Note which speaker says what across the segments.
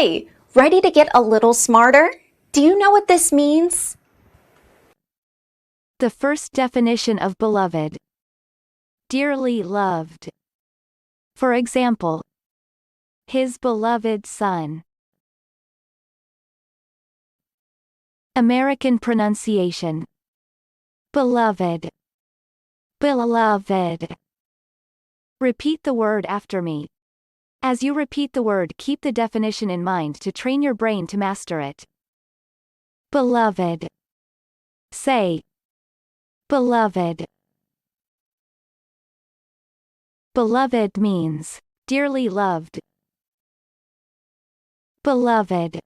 Speaker 1: Hi, ready to get a little smarter? Do you know what this means?
Speaker 2: The first definition of beloved. Dearly loved. For example, his beloved son. American pronunciation. Beloved. Beloved. Repeat the word after me. As you repeat the word, keep the definition in mind to train your brain to master it. Beloved. Say, beloved. Beloved means dearly loved. Beloved.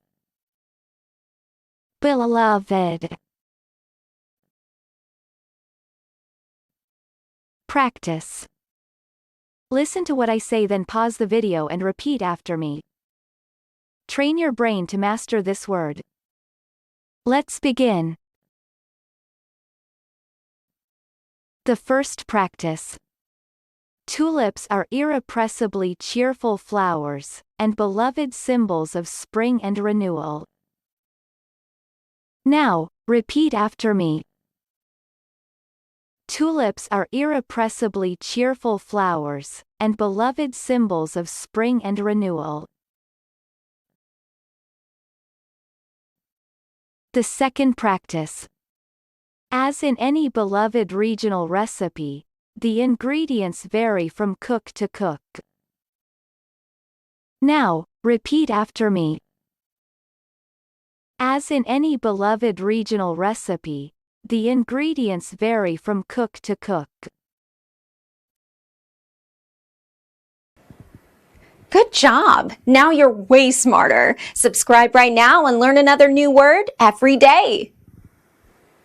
Speaker 2: Beloved. Practice. Listen to what I say, then pause the video and repeat after me. Train your brain to master this word. Let's begin. The first practice. Tulips are irrepressibly cheerful flowers, and beloved symbols of spring and renewal. Now, repeat after me. Tulips are irrepressibly cheerful flowers, and beloved symbols of spring and renewal. The second practice. As in any beloved regional recipe, the ingredients vary from cook to cook. Now, repeat after me. As in any beloved regional recipe, the ingredients vary from cook to cook.
Speaker 1: Good job! Now you're way smarter. Subscribe right now and learn another new word every day.